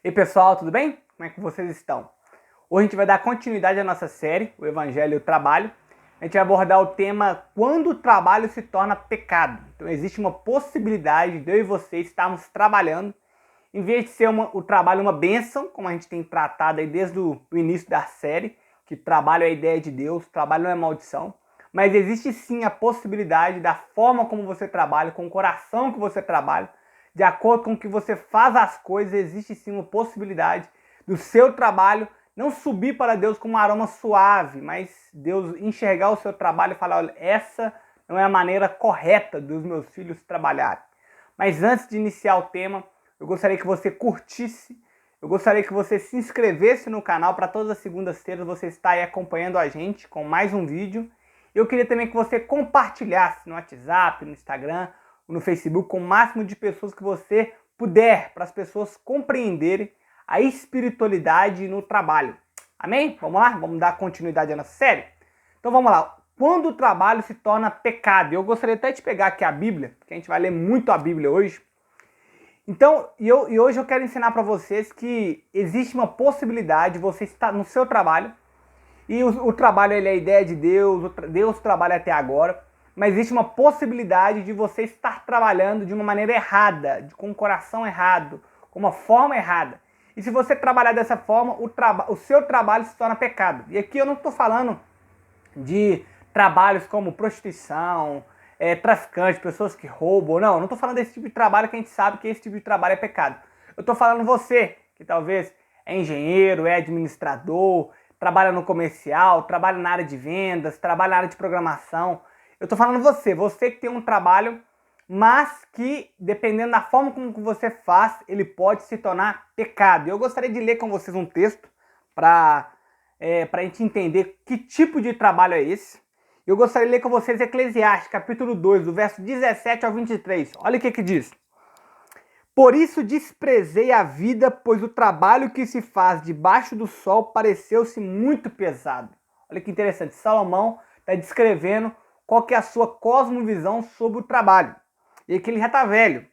E aí, pessoal, tudo bem? Como é que vocês estão? Hoje a gente vai dar continuidade à nossa série, o Evangelho e o Trabalho. A gente vai abordar o tema quando o trabalho se torna pecado. Então existe uma possibilidade de eu e você estarmos trabalhando, em vez de ser o trabalho uma bênção, como a gente tem tratado aí desde o início da série, que trabalho é a ideia de Deus, trabalho não é maldição. Mas existe sim a possibilidade da forma como você trabalha, com o coração que você trabalha, de acordo com o que você faz as coisas, existe sim uma possibilidade do seu trabalho não subir para Deus com um aroma suave, mas Deus enxergar o seu trabalho e falar, olha, essa não é a maneira correta dos meus filhos trabalharem. Mas antes de iniciar o tema, eu gostaria que você curtisse, eu gostaria que você se inscrevesse no canal para todas as segundas-feiras você estar aí acompanhando a gente com mais um vídeo. Eu queria também que você compartilhasse no WhatsApp, no Instagram, no Facebook, com o máximo de pessoas que você puder, para as pessoas compreenderem a espiritualidade no trabalho. Amém? Vamos lá? Vamos dar continuidade à nossa série? Então vamos lá. Quando o trabalho se torna pecado? Eu gostaria até de pegar aqui a Bíblia, porque a gente vai ler muito a Bíblia hoje. Então, hoje eu quero ensinar para vocês que existe uma possibilidade de você estar no seu trabalho, e o trabalho ele é a ideia de Deus, Deus trabalha até agora, mas existe uma possibilidade de você estar trabalhando de uma maneira errada, com o coração errado, com uma forma errada. E se você trabalhar dessa forma, o seu trabalho se torna pecado. E aqui eu não estou falando de trabalhos como prostituição, traficante, pessoas que roubam, não estou falando desse tipo de trabalho que a gente sabe que esse tipo de trabalho é pecado. Eu estou falando você, que talvez é engenheiro, é administrador, trabalha no comercial, trabalha na área de vendas, trabalha na área de programação. Eu estou falando você que tem um trabalho, mas que, dependendo da forma como você faz, ele pode se tornar pecado. Eu gostaria de ler com vocês um texto para a gente entender que tipo de trabalho é esse. Eu gostaria de ler com vocês Eclesiastes, capítulo 2, do verso 17 ao 23. Olha o que diz. Por isso desprezei a vida, pois o trabalho que se faz debaixo do sol pareceu-se muito pesado. Olha que interessante, Salomão está descrevendo qual que é a sua cosmovisão sobre o trabalho. E aqui ele já está velho.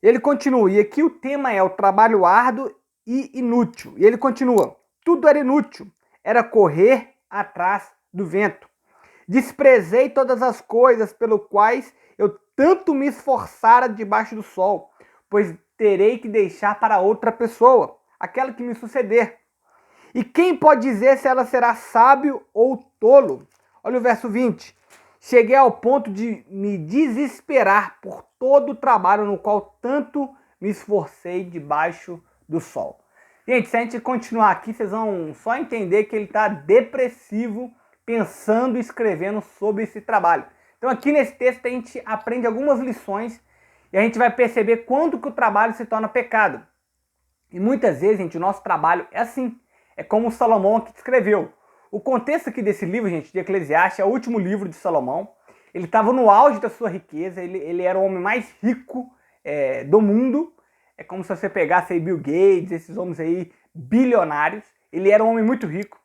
Ele continua, e aqui o tema é o trabalho árduo e inútil. E ele continua, tudo era inútil, era correr atrás do vento. Desprezei todas as coisas pelo quais eu tanto me esforçara debaixo do sol, pois terei que deixar para outra pessoa, aquela que me suceder. E quem pode dizer se ela será sábio ou tolo? Olha o verso 20. Cheguei ao ponto de me desesperar por todo o trabalho no qual tanto me esforcei debaixo do sol. Gente, se a gente continuar aqui, vocês vão só entender que ele está depressivo, pensando e escrevendo sobre esse trabalho. Então aqui nesse texto a gente aprende algumas lições e a gente vai perceber quando que o trabalho se torna pecado. E muitas vezes, gente, o nosso trabalho é assim. É como o Salomão aqui escreveu. O contexto aqui desse livro, gente, de Eclesiastes, é o último livro de Salomão. Ele estava no auge da sua riqueza, ele era o homem mais rico do mundo. É como se você pegasse aí Bill Gates, esses homens aí bilionários. Ele era um homem muito rico.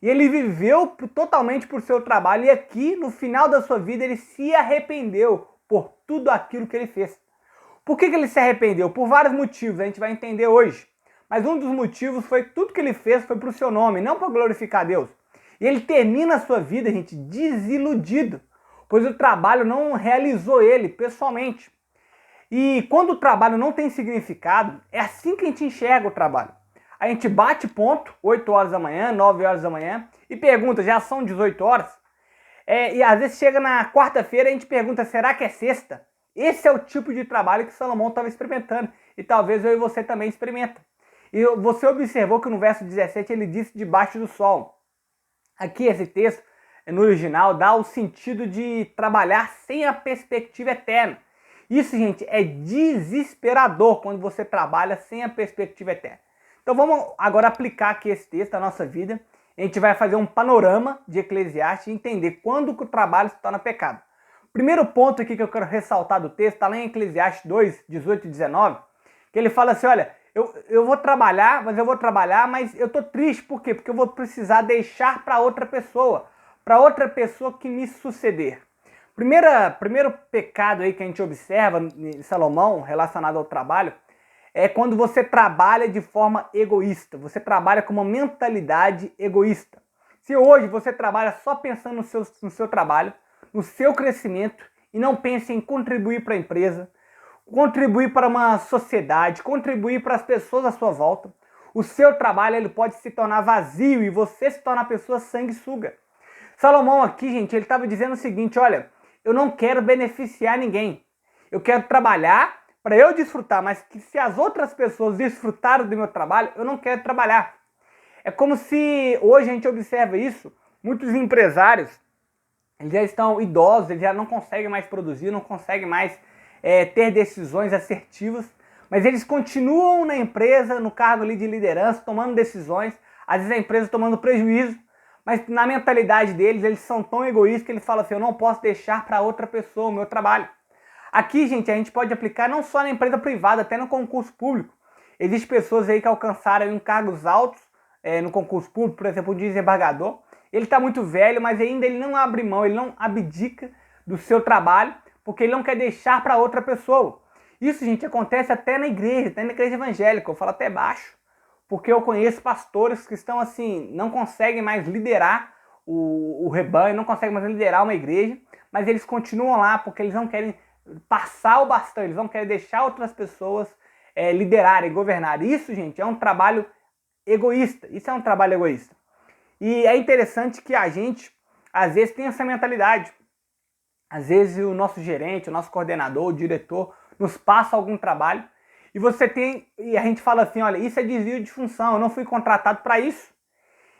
E ele viveu totalmente por seu trabalho. E aqui, no final da sua vida, ele se arrependeu por tudo aquilo que ele fez. Por que ele se arrependeu? Por vários motivos, a gente vai entender hoje. Mas um dos motivos foi que tudo que ele fez foi para o seu nome, não para glorificar a Deus. E ele termina a sua vida, gente, desiludido, pois o trabalho não realizou ele pessoalmente. E quando o trabalho não tem significado, é assim que a gente enxerga o trabalho. A gente bate ponto, 8 horas da manhã, 9 horas da manhã, e pergunta, já são 18 horas? E às vezes chega na quarta-feira e a gente pergunta, será que é sexta? Esse é o tipo de trabalho que Salomão estava experimentando. E talvez eu e você também experimenta. E você observou que no verso 17 ele disse debaixo do sol. Aqui esse texto, no original, dá o sentido de trabalhar sem a perspectiva eterna. Isso, gente, é desesperador quando você trabalha sem a perspectiva eterna. Então vamos agora aplicar aqui esse texto à nossa vida. A gente vai fazer um panorama de Eclesiastes e entender quando que o trabalho se torna pecado. Primeiro ponto aqui que eu quero ressaltar do texto está lá em Eclesiastes 2, 18 e 19, que ele fala assim, olha, eu vou trabalhar, mas eu estou triste, por quê? Porque eu vou precisar deixar para outra pessoa que me suceder. Primeiro pecado aí que a gente observa em Salomão relacionado ao trabalho é quando você trabalha de forma egoísta, você trabalha com uma mentalidade egoísta. Se hoje você trabalha só pensando no seu trabalho, no seu crescimento e não pensa em contribuir para a empresa, contribuir para uma sociedade, contribuir para as pessoas à sua volta, o seu trabalho ele pode se tornar vazio e você se torna uma pessoa sanguessuga. Salomão aqui, gente, ele estava dizendo o seguinte, olha, eu não quero beneficiar ninguém, eu quero trabalhar para eu desfrutar, mas que se as outras pessoas desfrutarem do meu trabalho, eu não quero trabalhar. É como se hoje a gente observa isso, muitos empresários, eles já estão idosos, eles já não conseguem mais produzir, não conseguem mais ter decisões assertivas, mas eles continuam na empresa, no cargo ali de liderança, tomando decisões, às vezes a empresa tomando prejuízo, mas na mentalidade deles, eles são tão egoístas que eles falam assim, eu não posso deixar para outra pessoa o meu trabalho. Aqui, gente, a gente pode aplicar não só na empresa privada, até no concurso público. Existem pessoas aí que alcançaram cargos altos no concurso público, por exemplo, o desembargador. Ele está muito velho, mas ainda ele não abre mão, ele não abdica do seu trabalho, porque ele não quer deixar para outra pessoa. Isso, gente, acontece até na igreja evangélica, eu falo até baixo, porque eu conheço pastores que estão assim, não conseguem mais liderar o rebanho, não conseguem mais liderar uma igreja, mas eles continuam lá porque eles não querem passar o bastão, eles não querem deixar outras pessoas liderarem, governarem. Isso, gente, é um trabalho egoísta, isso é um trabalho egoísta. E é interessante que a gente, às vezes, tem essa mentalidade. Às vezes o nosso gerente, o nosso coordenador, o diretor, nos passa algum trabalho e a gente fala assim, olha, isso é desvio de função, eu não fui contratado para isso.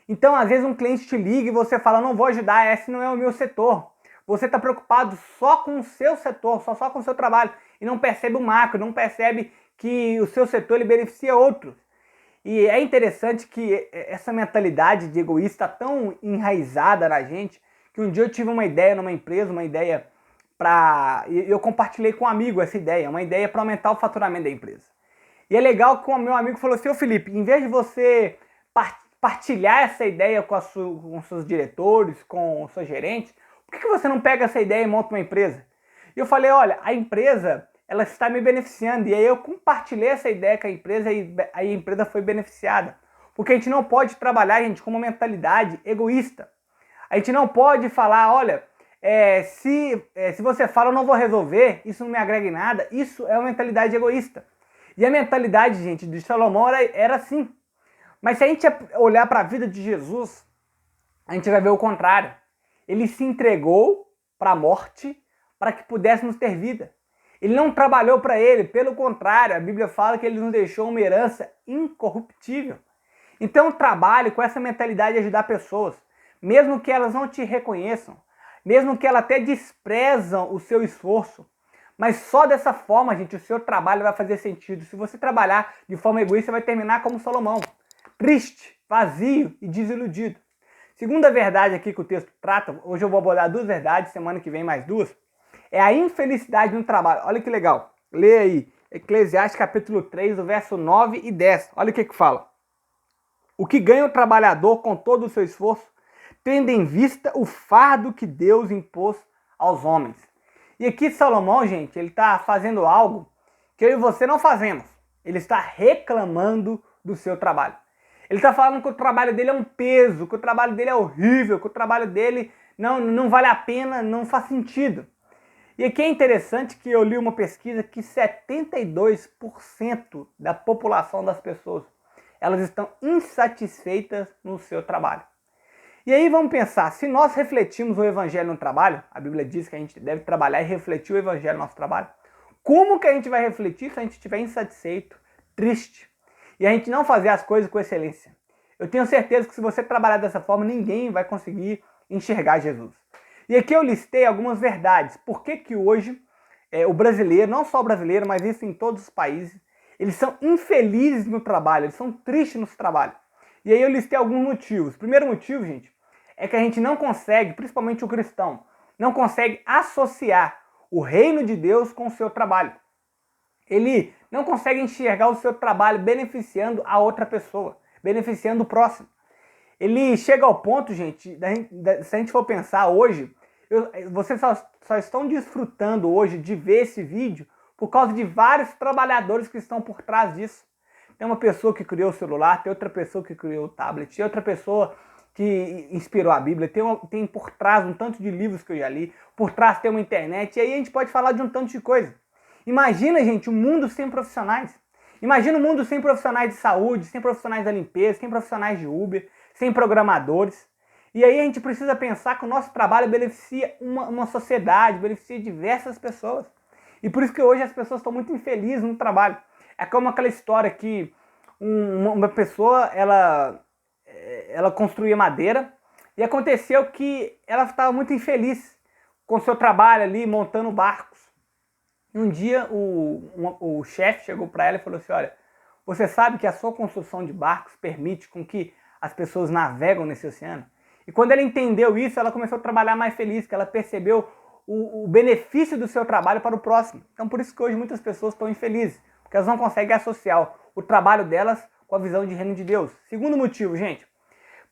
Então, às vezes um cliente te liga e você fala, não vou ajudar, esse não é o meu setor. Você está preocupado só com o seu setor, só com o seu trabalho, e não percebe o macro, não percebe que o seu setor ele beneficia outros. E é interessante que essa mentalidade de egoísta está tão enraizada na gente, que um dia eu tive uma ideia numa empresa, eu compartilhei com um amigo essa ideia, uma ideia para aumentar o faturamento da empresa. E é legal que o meu amigo falou assim, ô Felipe, em vez de você partilhar essa ideia com seus diretores, com os seus gerentes, por que você não pega essa ideia e monta uma empresa? E eu falei, olha, a empresa, ela está me beneficiando. E aí eu compartilhei essa ideia com a empresa e a empresa foi beneficiada. Porque a gente não pode trabalhar, gente, com uma mentalidade egoísta. A gente não pode falar, olha, se você fala eu não vou resolver, isso não me agrega em nada, isso é uma mentalidade egoísta. E a mentalidade, gente, de Salomão era assim. Mas se a gente olhar para a vida de Jesus, a gente vai ver o contrário. Ele se entregou para a morte para que pudéssemos ter vida. Ele não trabalhou para ele, pelo contrário, a Bíblia fala que ele nos deixou uma herança incorruptível. Então trabalhe com essa mentalidade de ajudar pessoas, mesmo que elas não te reconheçam, mesmo que elas até desprezam o seu esforço. Mas só dessa forma, gente, o seu trabalho vai fazer sentido. Se você trabalhar de forma egoísta, vai terminar como Salomão, triste, vazio e desiludido. Segunda verdade aqui que o texto trata, hoje eu vou abordar 2 verdades, semana que vem mais 2, é a infelicidade no trabalho. Olha que legal. Lê aí, Eclesiastes capítulo 3, do verso 9 e 10. Olha o que fala. O que ganha o trabalhador com todo o seu esforço, tendo em vista o fardo que Deus impôs aos homens. E aqui Salomão, gente, ele está fazendo algo que eu e você não fazemos. Ele está reclamando do seu trabalho. Ele está falando que o trabalho dele é um peso, que o trabalho dele é horrível, que o trabalho dele não vale a pena, não faz sentido. E aqui é interessante que eu li uma pesquisa que 72% da população das pessoas, elas estão insatisfeitas no seu trabalho. E aí vamos pensar, se nós refletimos o evangelho no trabalho, a Bíblia diz que a gente deve trabalhar e refletir o evangelho no nosso trabalho, como que a gente vai refletir se a gente estiver insatisfeito, triste, e a gente não fazer as coisas com excelência? Eu tenho certeza que se você trabalhar dessa forma, ninguém vai conseguir enxergar Jesus. E aqui eu listei algumas verdades. Por que que hoje o brasileiro, não só o brasileiro, mas isso em todos os países, eles são infelizes no trabalho, eles são tristes no trabalho. E aí eu listei alguns motivos. O primeiro motivo, gente, é que a gente não consegue, principalmente o cristão, não consegue associar o reino de Deus com o seu trabalho. Ele não consegue enxergar o seu trabalho beneficiando a outra pessoa, beneficiando o próximo. Ele chega ao ponto, gente, se a gente for pensar hoje, vocês só estão desfrutando hoje de ver esse vídeo por causa de vários trabalhadores que estão por trás disso. Tem uma pessoa que criou o celular, tem outra pessoa que criou o tablet, tem outra pessoa que inspirou a Bíblia, tem por trás um tanto de livros que eu já li, por trás tem uma internet, e aí a gente pode falar de um tanto de coisa. Imagina, gente, um mundo sem profissionais. Imagina um mundo sem profissionais de saúde, sem profissionais da limpeza, sem profissionais de Uber, sem programadores. E aí a gente precisa pensar que o nosso trabalho beneficia uma sociedade, beneficia diversas pessoas. E por isso que hoje as pessoas estão muito infelizes no trabalho. É como aquela história que uma pessoa, ela construía madeira e aconteceu que ela estava muito infeliz com o seu trabalho ali, montando barcos. E um dia o chefe chegou para ela e falou assim, olha, você sabe que a sua construção de barcos permite com que as pessoas navegam nesse oceano? E quando ela entendeu isso, ela começou a trabalhar mais feliz, que ela percebeu o benefício do seu trabalho para o próximo. Então por isso que hoje muitas pessoas estão infelizes, porque elas não conseguem associar o trabalho delas com a visão de reino de Deus. Segundo motivo, gente,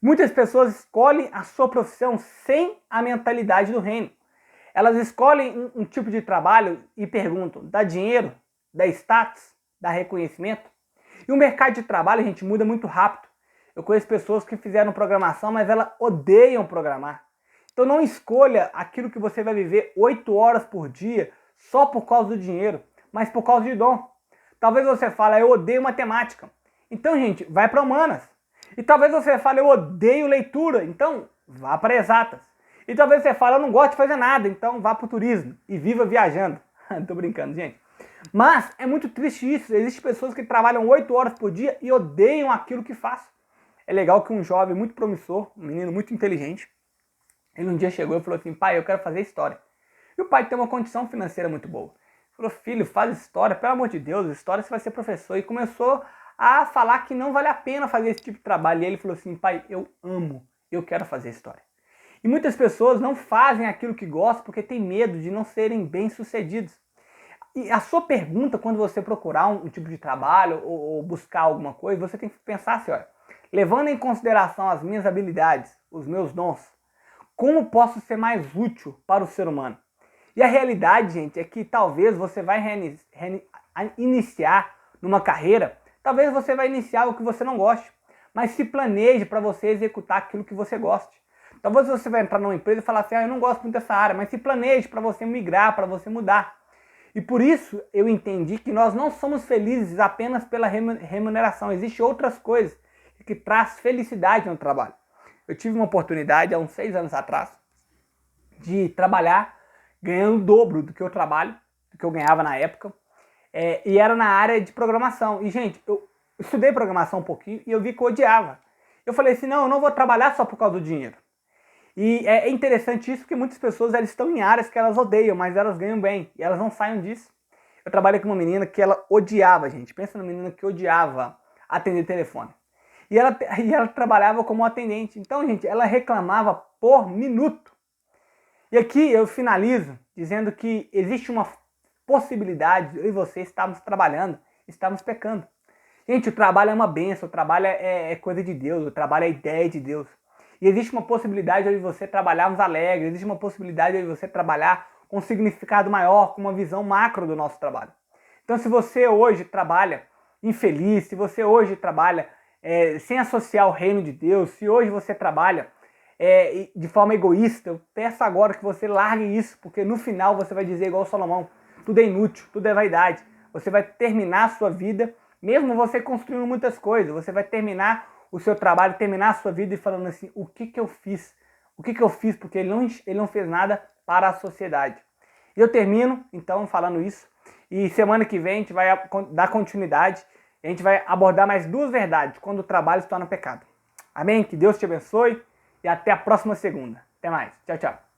muitas pessoas escolhem a sua profissão sem a mentalidade do reino. Elas escolhem um tipo de trabalho e perguntam, dá dinheiro, dá status, dá reconhecimento? E o mercado de trabalho, gente, muda muito rápido. Eu conheço pessoas que fizeram programação, mas elas odeiam programar. Então não escolha aquilo que você vai viver 8 horas por dia só por causa do dinheiro, mas por causa de dom. Talvez você fale, eu odeio matemática. Então, gente, vai para humanas. E talvez você fale, eu odeio leitura. Então, vá para exatas. E talvez você fale, eu não gosto de fazer nada. Então, vá para o turismo e viva viajando. Tô brincando, gente. Mas é muito triste isso. Existem pessoas que trabalham 8 horas por dia e odeiam aquilo que faz. É legal que um jovem muito promissor, um menino muito inteligente, ele um dia chegou e falou assim, pai, eu quero fazer história. E o pai tem uma condição financeira muito boa. Ele falou, filho, faz história, pelo amor de Deus, história você vai ser professor. E começou a falar que não vale a pena fazer esse tipo de trabalho. E ele falou assim, pai, eu amo, eu quero fazer história. E muitas pessoas não fazem aquilo que gostam porque tem medo de não serem bem-sucedidos. E a sua pergunta, quando você procurar um tipo de trabalho ou buscar alguma coisa, você tem que pensar assim, olha, levando em consideração as minhas habilidades, os meus dons, como posso ser mais útil para o ser humano? E a realidade, gente, é que talvez você vai iniciar numa carreira, talvez você vai iniciar o que você não goste, mas se planeje para você executar aquilo que você goste. Talvez você vai entrar numa empresa e falar assim, eu não gosto muito dessa área, mas se planeje para você migrar, para você mudar. E por isso eu entendi que nós não somos felizes apenas pela remuneração, existem outras coisas que traz felicidade no trabalho. Eu tive uma oportunidade há uns 6 anos atrás de trabalhar ganhando o dobro do que eu trabalho, do que eu ganhava na época, e era na área de programação. E, gente, eu estudei programação um pouquinho e eu vi que eu odiava. Eu falei assim, não, eu não vou trabalhar só por causa do dinheiro. E é interessante isso porque muitas pessoas elas estão em áreas que elas odeiam, mas elas ganham bem e elas não saem disso. Eu trabalhei com uma menina que ela odiava, gente. Pensa numa menina que odiava atender telefone. E ela trabalhava como atendente. Então, gente, ela reclamava por minuto. E aqui eu finalizo dizendo que existe uma possibilidade de eu e você estarmos trabalhando, estarmos pecando. Gente, o trabalho é uma bênção, o trabalho é coisa de Deus, o trabalho é ideia de Deus. E existe uma possibilidade de eu e você trabalharmos alegres, existe uma possibilidade de eu e você trabalhar com um significado maior, com uma visão macro do nosso trabalho. Então, se você hoje trabalha infeliz, se você hoje trabalha sem associar o reino de Deus, se hoje você trabalha de forma egoísta, eu peço agora que você largue isso, porque no final você vai dizer igual Salomão, tudo é inútil, tudo é vaidade. Você vai terminar a sua vida, mesmo você construindo muitas coisas, você vai terminar o seu trabalho, terminar a sua vida e falando assim, o que que eu fiz? O que que eu fiz? Porque ele não fez nada para a sociedade. E eu termino, então, falando isso, e semana que vem a gente vai dar continuidade, e a gente vai abordar mais 2 verdades, quando o trabalho se torna pecado. Amém? Que Deus te abençoe e até a próxima segunda. Até mais. Tchau, tchau.